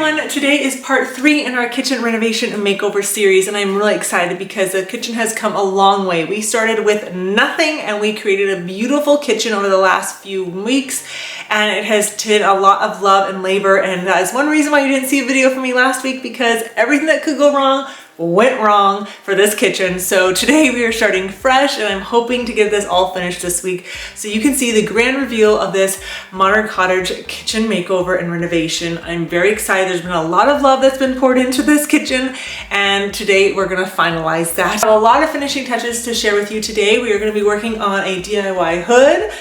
everyone, today is part 3 in our kitchen renovation and makeover series, and I'm really excited because the kitchen has come a long way. We started with nothing and we created a beautiful kitchen over the last few weeks, and it has taken a lot of love and labor, and that is one reason why you didn't see a video from me last week, because everything that could go wrong went wrong for this kitchen. So today we are starting fresh, and I'm hoping to get this all finished this week so you can see the grand reveal of this modern cottage kitchen makeover and renovation. I'm very excited. There's been a lot of love that's been poured into this kitchen, and today we're going to finalize that. I have a lot of finishing touches to share with you today. We are going to be working on a DIY hood,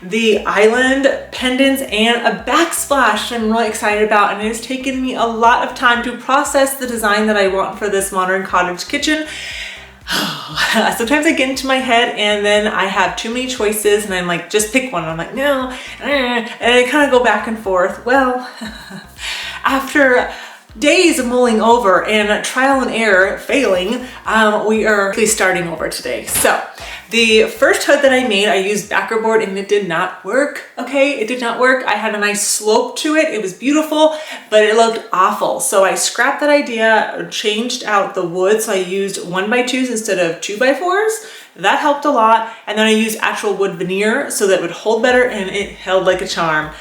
the island, pendants, and a backsplash I'm really excited about, and it has taken me a lot of time to process the design that I want for this modern cottage kitchen. Sometimes I get into my head and then I have too many choices and I'm like, just pick one. I'm like, no, and I kind of go back and forth. Well, after days of mulling over and trial and error failing, we are starting over today. So the first hood that I made, I used backer board and it did not work. Okay, it did not work. I had a nice slope to it. It was beautiful, but it looked awful. So I scrapped that idea, changed out the wood. So I used 1x2s instead of 2x4s. That helped a lot. And then I used actual wood veneer so that it would hold better, and it held like a charm.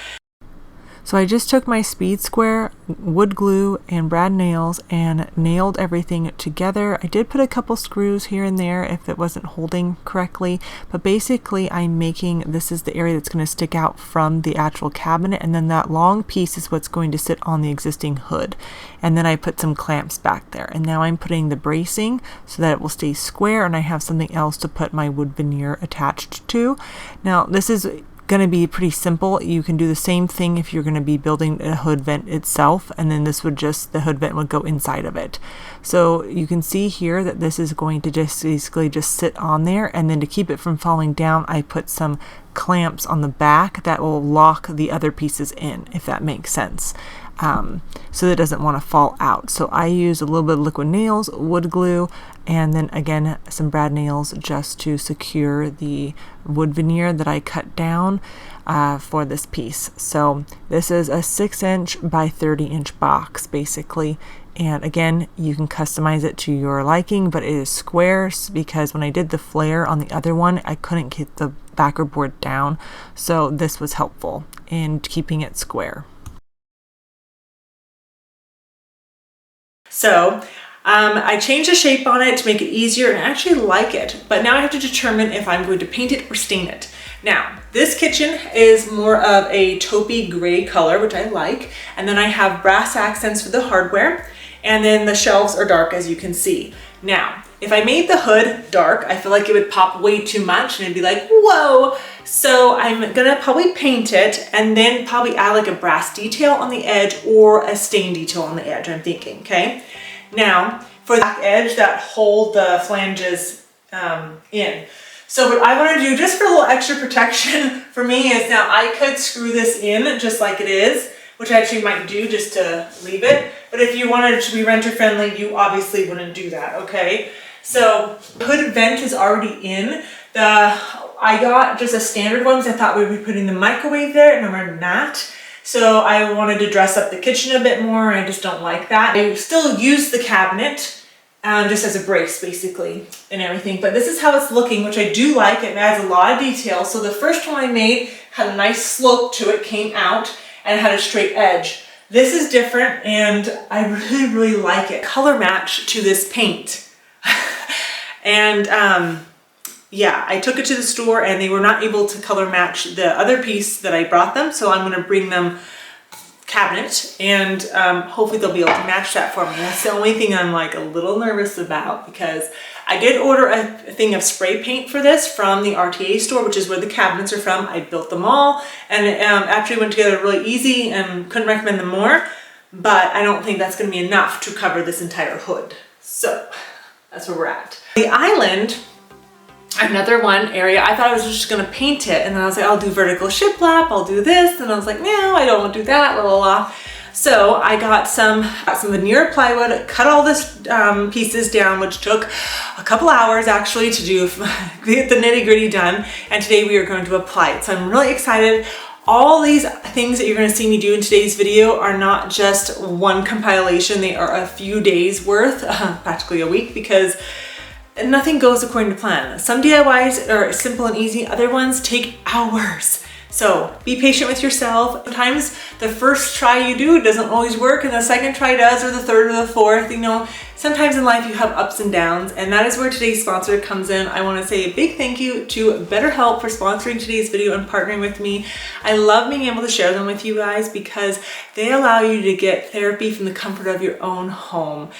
So I just took my speed square, wood glue, and brad nails and nailed everything together. I did put a couple screws here and there if it wasn't holding correctly, but basically I'm making, this is the area that's going to stick out from the actual cabinet, and then that long piece is what's going to sit on the existing hood. And then I put some clamps back there, and now I'm putting the bracing so that it will stay square, and I have something else to put my wood veneer attached to. Now this is going to be pretty simple. You can do the same thing if you're going to be building a hood vent itself, and then this would just, the hood vent would go inside of it. So you can see here that this is going to just basically just sit on there, and then to keep it from falling down, I put some clamps on the back that will lock the other pieces in, if that makes sense. So that it doesn't want to fall out. So I used a little bit of liquid nails, wood glue, and then again some brad nails just to secure the wood veneer that I cut down for this piece. So this is a 6-inch by 30-inch box basically, and again you can customize it to your liking, but it is squares because when I did the flare on the other one I couldn't get the backer board down, so this was helpful in keeping it square. So I changed the shape on it to make it easier, and I actually like it, but now I have to determine if I'm going to paint it or stain it. Now, this kitchen is more of a taupey gray color, which I like, and then I have brass accents for the hardware, and then the shelves are dark, as you can see. Now, if I made the hood dark, I feel like it would pop way too much and it'd be like, whoa! So I'm gonna probably paint it and then probably add like a brass detail on the edge or a stain detail on the edge, I'm thinking, okay? Now, for the back edge that hold the flanges in. So what I wanna do, just for a little extra protection for me, is now I could screw this in just like it is, which I actually might do just to leave it. But if you wanted it to be renter friendly, you obviously wouldn't do that, okay? So the hood vent is already in. I got just a standard one because I thought we'd be putting the microwave there, and I'm not. So I wanted to dress up the kitchen a bit more, and I just don't like that. I still use the cabinet just as a brace basically and everything, but this is how it's looking, which I do like. It adds a lot of detail. So the first one I made had a nice slope to it, came out, and it had a straight edge. This is different, and I really, really like it. Color match to this paint. And yeah, I took it to the store and they were not able to color match the other piece that I brought them, so I'm going to bring them cabinet, and hopefully they'll be able to match that for me. That's the only thing I'm like a little nervous about, because I did order a thing of spray paint for this from the RTA store, which is where the cabinets are from. I built them all, and it actually went together really easy and couldn't recommend them more, but I don't think that's going to be enough to cover this entire hood. So that's where we're at. The island, another one area, I thought I was just gonna paint it, and then I was like, I'll do vertical shiplap, I'll do this, and I was like, no, I don't want to do that, la la la. So I got some veneer plywood, cut all this pieces down, which took a couple hours actually to do, get the nitty gritty done, and today we are going to apply it. So I'm really excited. All these things that you're going to see me do in today's video are not just one compilation. They are a few days worth, practically a week, because nothing goes according to plan. Some DIYs are simple and easy. Other ones take hours. So be patient with yourself. Sometimes the first try you do doesn't always work, and the second try does, or the third or the fourth. You know, sometimes in life you have ups and downs, and that is where today's sponsor comes in. I want to say a big thank you to BetterHelp for sponsoring today's video and partnering with me. I love being able to share them with you guys because they allow you to get therapy from the comfort of your own home.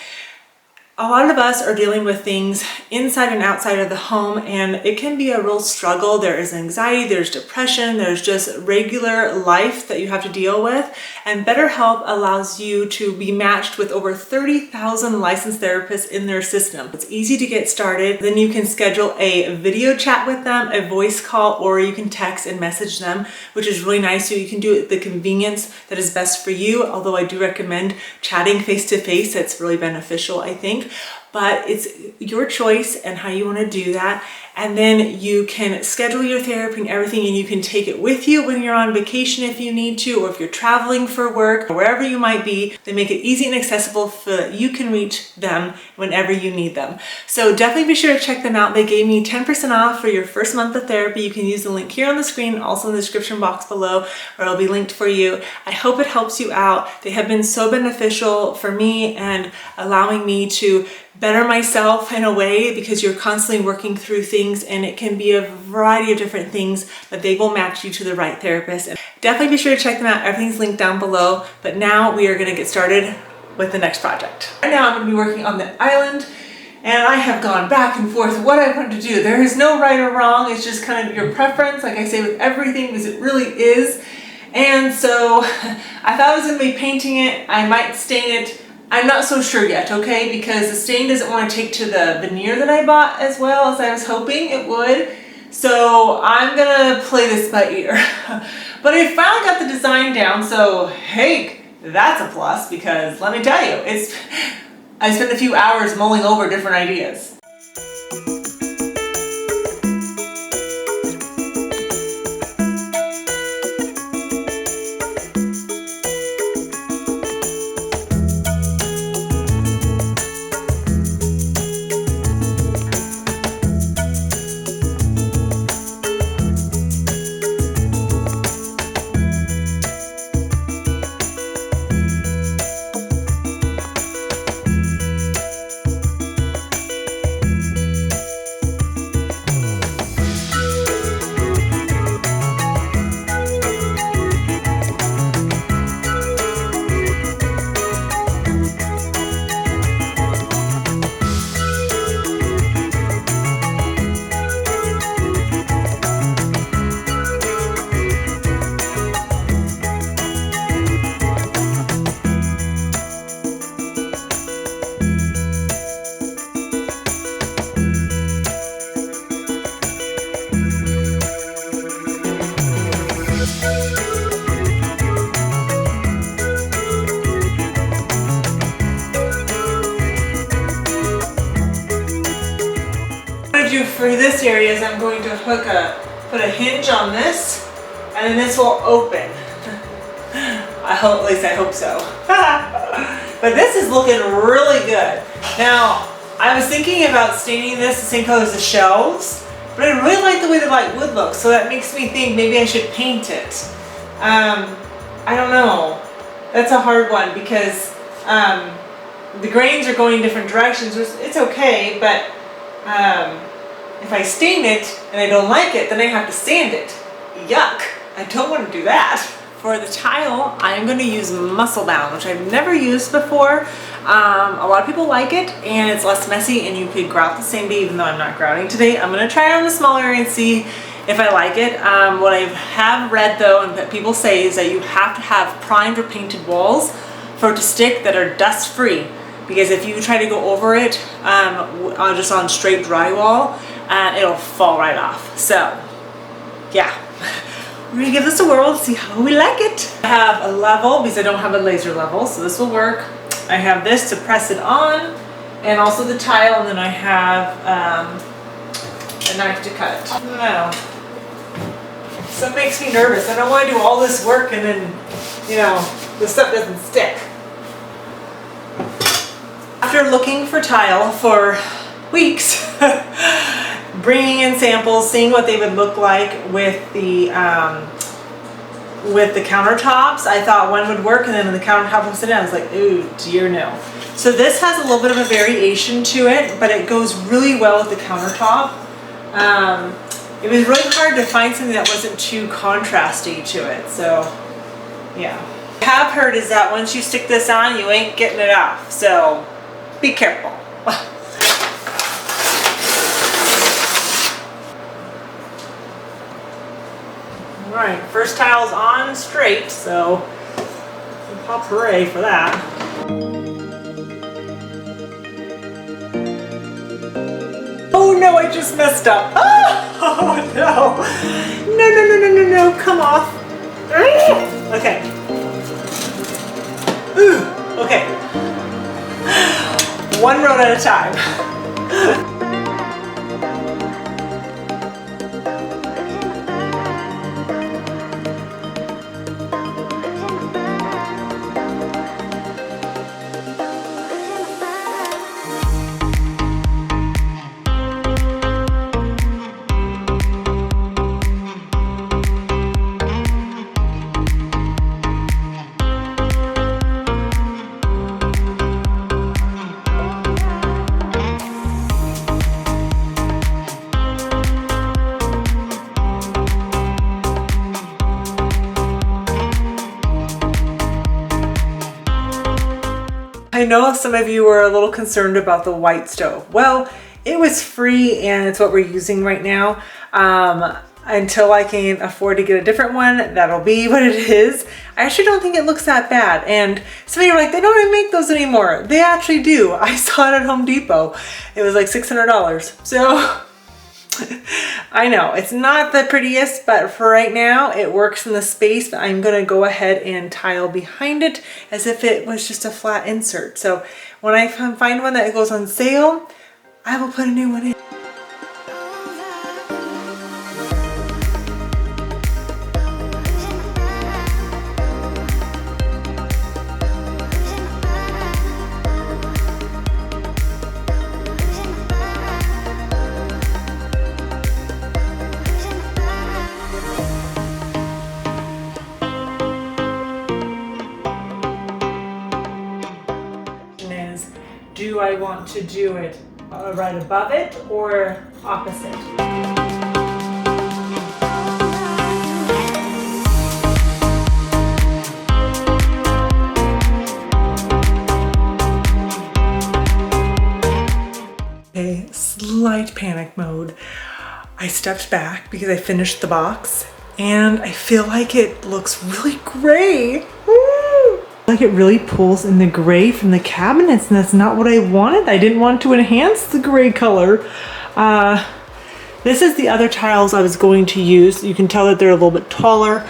A lot of us are dealing with things inside and outside of the home, and it can be a real struggle. There is anxiety, there's depression, there's just regular life that you have to deal with. And BetterHelp allows you to be matched with over 30,000 licensed therapists in their system. It's easy to get started. Then you can schedule a video chat with them, a voice call, or you can text and message them, which is really nice. So you can do it at the convenience that is best for you. Although I do recommend chatting face to face. That's really beneficial, I think. But it's your choice and how you want to do that. And then you can schedule your therapy and everything, and you can take it with you when you're on vacation if you need to, or if you're traveling for work, or wherever you might be. They make it easy and accessible so that you can reach them whenever you need them. So definitely be sure to check them out. They gave me 10% off for your first month of therapy. You can use the link here on the screen, also in the description box below, where it'll be linked for you. I hope it helps you out. They have been so beneficial for me and allowing me to better myself in a way, because you're constantly working through things, and it can be a variety of different things, but they will match you to the right therapist. And definitely be sure to check them out. Everything's linked down below. But now we are going to get started with the next project. Right now I'm going to be working on the island, and I have gone back and forth what I want to do. There is no right or wrong. It's just kind of your preference, like I say with everything, because it really is. And so I thought I was going to be painting it. I might stain it. I'm not so sure yet, okay? Because the stain doesn't want to take to the veneer that I bought as well as I was hoping it would. So I'm gonna play this by ear. But I finally got the design down, so hey, that's a plus, because let me tell you, I spent a few hours mulling over different ideas. For this area is I'm going to put a hinge on this, and then this will open. At least I hope so. But this is looking really good. Now, I was thinking about staining this the same color as the shelves, but I really like the way the light wood looks, so that makes me think maybe I should paint it. I don't know. That's a hard one, because the grains are going in different directions. It's okay, but if I stain it and I don't like it, then I have to sand it. Yuck! I don't want to do that. For the tile, I'm going to use Muscle Bound, which I've never used before. A lot of people like it, and it's less messy, and you could grout the same day, even though I'm not grouting today. I'm going to try it on the small area and see if I like it. What I have read, though, and that people say, is that you have to have primed or painted walls for it to stick that are dust-free. Because if you try to go over it just on straight drywall, it'll fall right off. So, yeah. We're gonna give this a whirl to see how we like it. I have a level because I don't have a laser level, so this will work. I have this to press it on, and also the tile, and then I have a knife to cut it. I don't know. That makes me nervous. I don't want to do all this work and then, you know, the stuff doesn't stick. After looking for tile for weeks, bringing in samples, seeing what they would look like with the countertops, I thought one would work, and then when the countertop was in, I was like, ooh, dear no. So this has a little bit of a variation to it, but it goes really well with the countertop. It was really hard to find something that wasn't too contrasty to it, so yeah. What I have heard is that once you stick this on, you ain't getting it off, so be careful. All right, first tile's on straight, so pop hooray for that. Oh no, I just messed up. Oh no. No, no, no, no, no, no, come off. Okay. Ooh, okay. One road at a time. I know some of you were a little concerned about the white stove. Well, it was free and it's what we're using right now. Until I can afford to get a different one, that'll be what it is. I actually don't think it looks that bad. And some of you are like, they don't even make those anymore. They actually do. I saw it at Home Depot. It was like $600. So I know it's not the prettiest, but for right now it works in the space. But I'm gonna go ahead and tile behind it as if it was just a flat insert. So when I find one that goes on sale, I will put a new one in. Do I want to do it right above it or opposite? Okay, slight panic mode. I stepped back because I finished the box and I feel like it looks really gray. Like it really pulls in the gray from the cabinets, and that's not what I wanted. I didn't want to enhance the gray color. This is the other tiles I was going to use. You can tell that they're a little bit taller.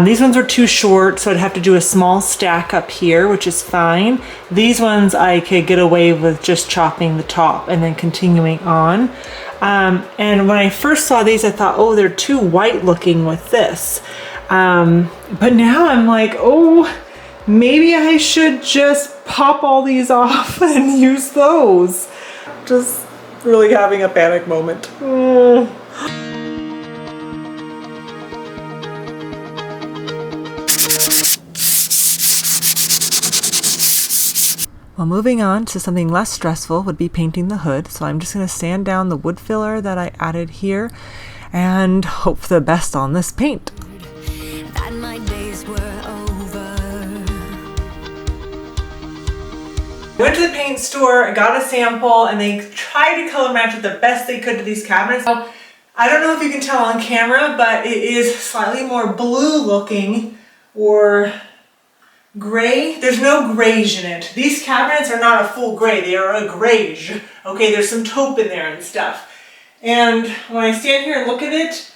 These ones are too short, so I'd have to do a small stack up here, which is fine. These ones I could get away with just chopping the top and then continuing on. And when I first saw these, I thought, oh, they're too white looking with this. But now I'm like, oh, maybe I should just pop all these off and use those. Just really having a panic moment. Well, moving on to something less stressful would be painting the hood. So I'm just going to sand down the wood filler that I added here and hope for the best on this paint. Went to the paint store, I got a sample, and they tried to color match it the best they could to these cabinets. So, I don't know if you can tell on camera, but it is slightly more blue looking or gray. There's no grayish in it. These cabinets are not a full gray, they are a grayish. Okay, there's some taupe in there and stuff. And when I stand here and look at it,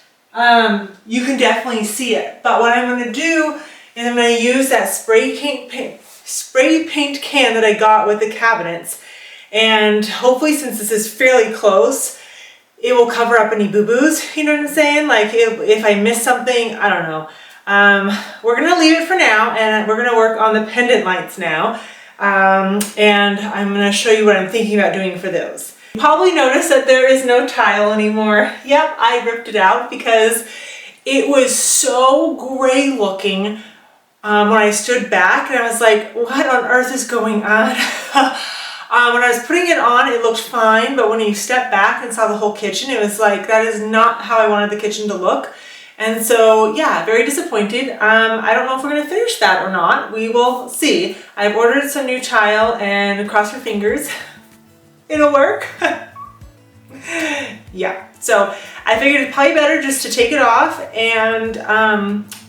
you can definitely see it. But what I'm gonna do is I'm gonna use that spray paint can that I got with the cabinets, and hopefully, since this is fairly close, it will cover up any boo-boos, you know what I'm saying? Like if I miss something, I don't know. We're gonna leave it for now, and we're gonna work on the pendant lights now. And I'm gonna show you what I'm thinking about doing for those. You probably noticed that there is no tile anymore. Yep, I ripped it out because it was so gray looking when I stood back, and I was like, what on earth is going on? When I was putting it on, it looked fine, but when you step back and saw the whole kitchen, it was like, that is not how I wanted the kitchen to look. And so, yeah, very disappointed. I don't know if we're gonna finish that or not. We will see. I've ordered some new tile, and cross your fingers, it'll work. Yeah, so I figured it's probably better just to take it off and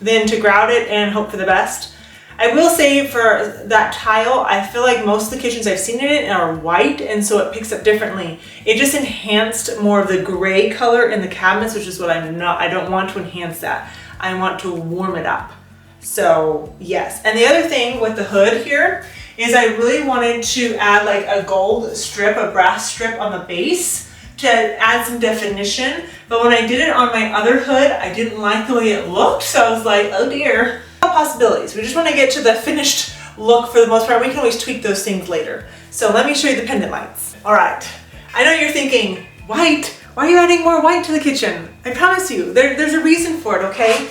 then to grout it and hope for the best. I will say for that tile, I feel like most of the kitchens I've seen in it are white, and so it picks up differently. It just enhanced more of the gray color in the cabinets, which is what I don't want to enhance that. I want to warm it up. So yes, and the other thing with the hood here is I really wanted to add like a gold strip, a brass strip on the base to add some definition. But when I did it on my other hood, I didn't like the way it looked. So I was like, oh dear. Possibilities. We just want to get to the finished look for the most part. We can always tweak those things later. So let me show you the pendant lights. All right. I know you're thinking, white? Why are you adding more white to the kitchen? I promise you, there's a reason for it, okay?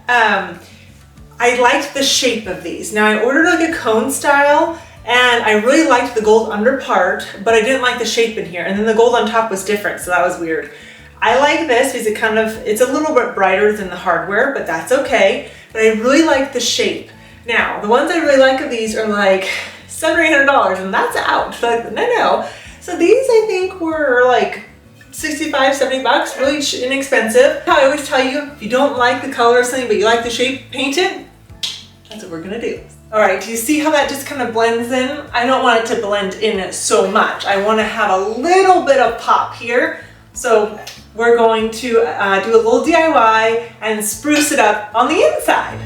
I liked the shape of these. Now I ordered like a cone style, and I really liked the gold under part, but I didn't like the shape in here. And then the gold on top was different, so that was weird. I like this because it's a little bit brighter than the hardware, but that's okay. But I really like the shape. Now, the ones I really like of these are like $700 or $800, and that's out. Like, no. So these I think were like 65, 70 bucks, really inexpensive. I always tell you, if you don't like the color of something, but you like the shape, paint it. That's what we're gonna do. All right, do you see how that just kind of blends in? I don't want it to blend in so much. I wanna have a little bit of pop here. So we're going to do a little DIY and spruce it up on the inside.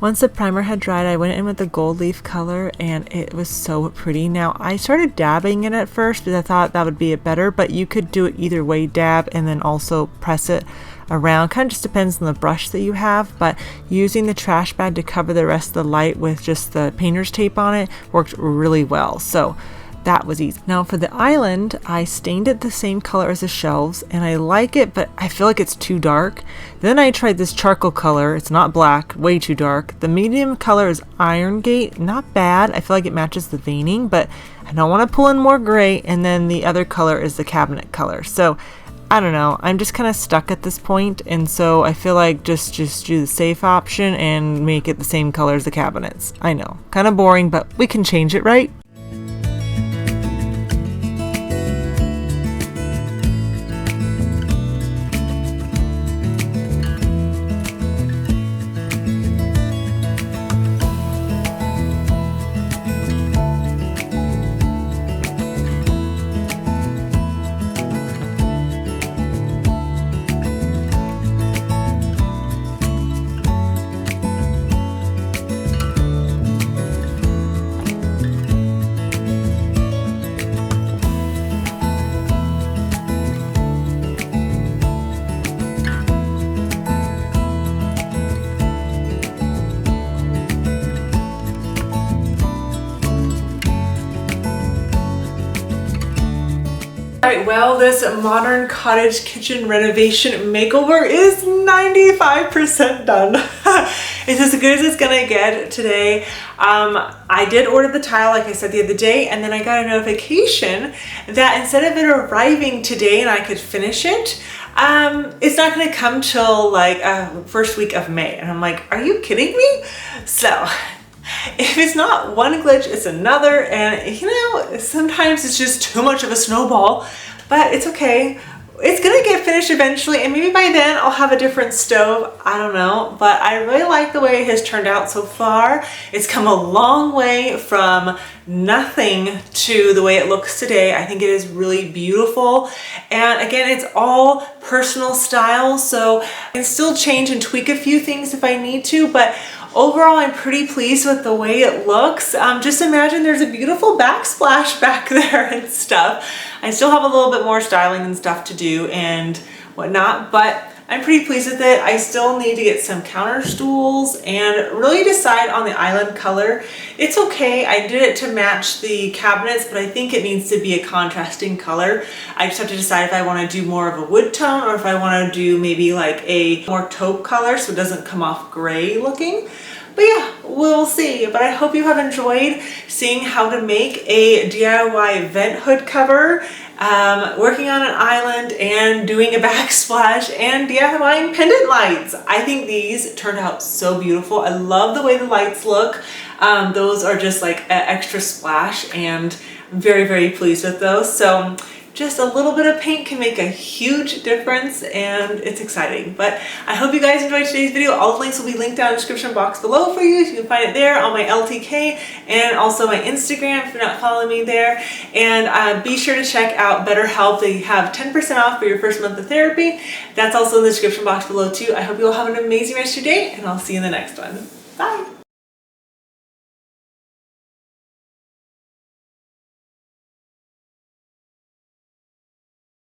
Once the primer had dried, I went in with the gold leaf color, and it was so pretty. Now, I started dabbing it at first because I thought that would be it better, but you could do it either way, dab and then also press it around. Kind of just depends on the brush that you have, but using the trash bag to cover the rest of the light with just the painter's tape on it worked really well. So that was easy. Now for the island, I stained it the same color as the shelves, and I like it, but I feel like it's too dark. Then I tried this charcoal color. It's not black, way too dark. The medium color is Iron Gate, not bad. I feel like it matches the veining, but I don't want to pull in more gray. And then the other color is the cabinet color. So I don't know. I'm just kind of stuck at this point, and so I feel like just do the safe option and make it the same color as the cabinets. I know, kind of boring, but we can change it, right? Alright, well, this modern cottage kitchen renovation makeover is 95% done. It's as good as it's gonna get today. I did order the tile, like I said the other day, and then I got a notification that instead of it arriving today and I could finish it, it's not gonna come till like first week of May. And I'm like, are you kidding me? So if it's not one glitch, it's another, and you know, sometimes it's just too much of a snowball, but it's okay. It's gonna get finished eventually, and maybe by then I'll have a different stove. I don't know, but I really like the way it has turned out so far. It's come a long way from nothing to the way it looks today. I think it is really beautiful. And again, it's all personal style, so I can still change and tweak a few things if I need to, but overall, I'm pretty pleased with the way it looks. Just imagine there's a beautiful backsplash back there and stuff. I still have a little bit more styling and stuff to do and whatnot, but I'm pretty pleased with it. I still need to get some counter stools and really decide on the island color. It's okay, I did it to match the cabinets, but I think it needs to be a contrasting color. I just have to decide if I want to do more of a wood tone or if I want to do maybe like a more taupe color so it doesn't come off gray looking. But yeah, we'll see. But I hope you have enjoyed seeing how to make a DIY vent hood cover, working on an island and doing a backsplash and DIYing pendant lights. I think these turned out so beautiful. I love the way the lights look. Those are just like an extra splash and I'm very, very pleased with those. So just a little bit of paint can make a huge difference and it's exciting. But I hope you guys enjoyed today's video. All the links will be linked down in the description box below for you. So you can find it there on my LTK and also my Instagram if you're not following me there. And be sure to check out BetterHelp. They have 10% off for your first month of therapy. That's also in the description box below too. I hope you all have an amazing rest of your day and I'll see you in the next one. Bye.